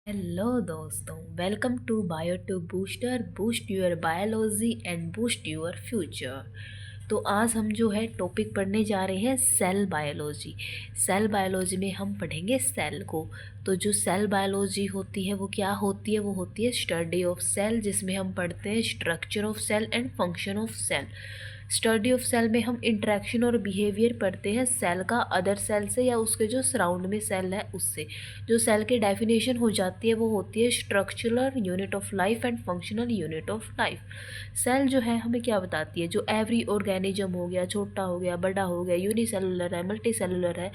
Hello दोस्तों, welcome to Biotube Booster. Boost your biology and boost your future. तो आज हम जो है टॉपिक पढ़ने जा रहे हैं सेल बायोलॉजी। सेल बायोलॉजी में हम पढ़ेंगे सेल को। तो जो सेल बायोलॉजी होती है वो क्या होती है? वो होती है स्टडी ऑफ सेल, जिसमें हम पढ़ते हैं structure of cell and function of cell. Study of cell में हम इंटरेक्शन और बिहेवियर पढ़ते हैं सेल का अदर सेल से या उसके जो सराउंड में सेल है उससे। जो सेल की डेफिनेशन हो जाती है वो होती है structural unit of life and functional unit of life. Cell जो है हमें क्या बताती है? जो एवरी ऑर्गेनिज्म हो गया, छोटा हो गया, बड़ा हो गया, यूनिसेलुलर है, मल्टी सेलुलर है,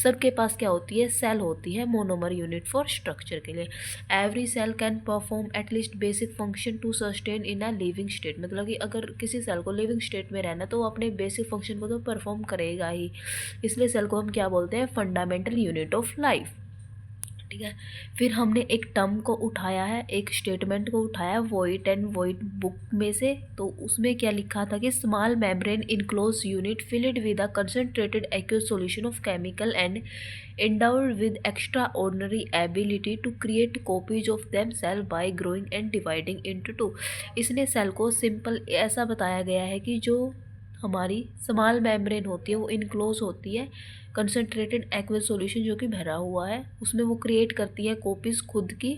सबके पास क्या होती है? सेल होती है, मोनोमर यूनिट फॉर स्ट्रक्चर के लिए। Every cell can perform at least basic function to sustain in a living state. मतलब कि अगर किसी सेल को लिविंग स्टेट में रहना तो वो अपने बेसिक फंक्शन को तो परफॉर्म करेगा ही। इसलिए सेल को हम क्या बोलते हैं? Fundamental unit of life. ठीक है। फिर हमने एक टर्म को उठाया है, एक स्टेटमेंट को उठाया वॉइट एंड वॉइट बुक में से। तो उसमें क्या लिखा था कि small membrane enclose unit filled with a concentrated aqueous solution of chemical and endowed with extraordinary ability to create copies of themselves by growing and dividing into two। इसने cell को सिंपल ऐसा बताया गया है कि जो हमारी स्मॉल मेम्ब्रेन होती है वो इनक्लोज होती है कंसनट्रेटेड एक्वस सॉल्यूशन जो कि भरा हुआ है, उसमें वो क्रिएट करती है कॉपीज खुद की,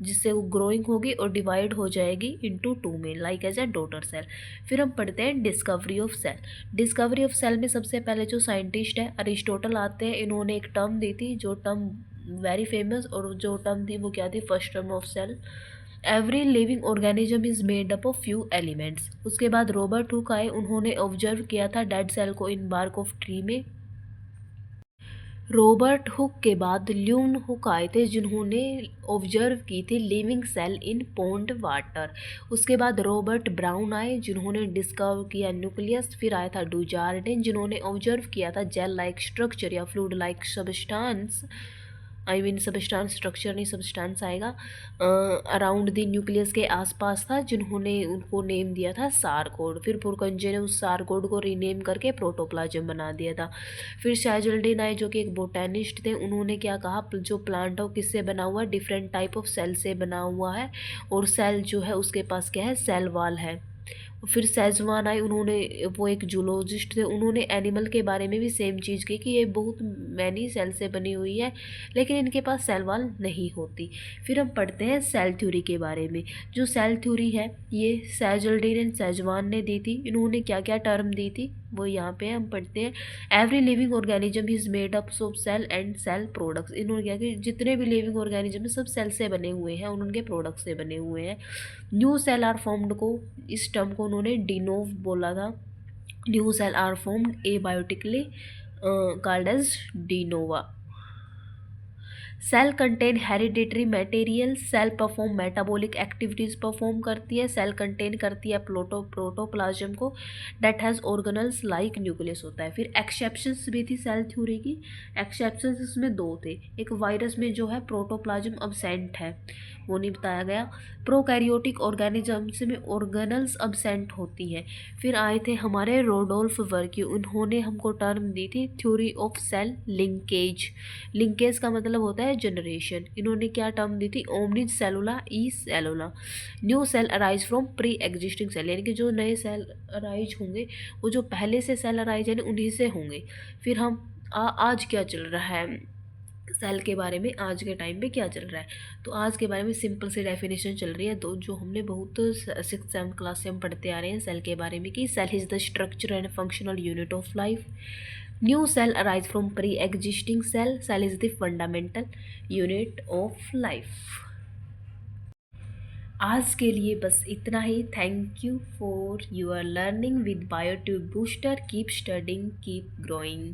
जिससे वो ग्रोइंग होगी और डिवाइड हो जाएगी इनटू टू में, like as a daughter cell. फिर हम पढ़ते हैं discovery of cell. Discovery of cell में सबसे पहले जो साइंटिस्ट है अरिस्टोटल आते हैं। इन्होंने एक टर्म दी थी जो टर्म वेरी फेमस, और जो टर्म थी वो क्या थी? First term of cell. Every living organism is made up of few elements. उसके बाद रॉबर्ट हुक आए, उन्होंने ऑब्जर्व किया था डेड सेल को इन बार्क ऑफ ट्री में। रॉबर्ट हुक के बाद ल्यून हुक आए थे, जिन्होंने ऑब्जर्व की थी living cell in pond water. उसके बाद रॉबर्ट ब्राउन आए, जिन्होंने डिस्कवर किया न्यूक्लियस। फिर आया था डुजार्डिन, जिन्होंने ऑब्जर्व किया था जेल लाइक स्ट्रक्चर या fluid like substance. I mean substance, structure नहीं, सब्सटेंस आएगा। अराउंड द न्यूक्लियस के आसपास था, जिन्होंने उनको नेम दिया था सारकोड। फिर पुरकंजे ने उस सारकोड को रीनेम करके प्रोटोप्लाज्म बना दिया था। फिर शैजल्डेन आए, जो कि एक बोटेनिस्ट थे। उन्होंने क्या कहा? जो प्लांट है वो किससे बना हुआ है? डिफरेंट टाइप ऑफ सेल से बना हुआ है, और सेल जो है उसके पास क्या है? सेल वाल है। फिर सेजवान आए, उन्होंने, वो एक जूलॉजिस्ट थे, उन्होंने एनिमल के बारे में भी सेम चीज़ की कि ये बहुत मैनी सेल से बनी हुई है, लेकिन इनके पास सेल वाल नहीं होती। फिर हम पढ़ते हैं सेल थ्योरी के बारे में। जो सेल थ्योरी है ये सैजल्डेन एंड सेजवान ने दी थी। इन्होंने क्या क्या टर्म दी थी वो यहाँ पे हम पढ़ते हैं। Every living organism is made up of cell and cell products. इन्होंने क्या कि जितने भी लिविंग ऑर्गेनिज्म सब सेल से बने हुए हैं और उनके प्रोडक्ट्स से बने हुए हैं। न्यू सेल आर फॉर्म्ड को, इस टर्म को उन्होंने डिनोव बोला था। New cell are formed abiotically called as de novo. Cell contain hereditary material. Cell perform metabolic activities perform करती है। सेल कंटेन करती है प्रोटोप्लाज्म को that has organelles like nucleus होता है। फिर एक्सेप्शंस भी थी सेल थ्योरी की। एक्सेप्शंस इसमें दो थे। एक वायरस में जो है प्रोटोप्लाज्म अब्सेंट है, वो नहीं बताया गया। प्रोकैरियोटिक ऑर्गेनिजम्स में ऑर्गेनल्स अब्सेंट होती हैं। फिर आए थे हमारे रोडोल्फ वर्क्यू, उन्होंने हमको टर्म दी थी theory of cell linkage. Linkage का मतलब होता है जनरेशन। इन्होंने क्या टर्म दी थी? Omnis cellula e cellula. New cell arise from pre existing cell, यानी कि जो नए सेल अराइज होंगे वो जो पहले से सेल अराइज है उन्हीं से होंगे। फिर हम आज क्या चल रहा है सेल के बारे में, आज के टाइम पे क्या चल रहा है? तो आज के बारे में सिंपल सी डेफिनेशन चल रही है, तो जो हमने बहुत 6th-7th क्लास से हम पढ़ते आ रहे हैं सेल के बारे में, कि cell is the structure and functional unit of life. New cell arise from pre existing cell. Cell is the fundamental unit of life. आज के लिए बस इतना ही। Thank you for your learning with Biotube Booster. Keep studying, keep growing.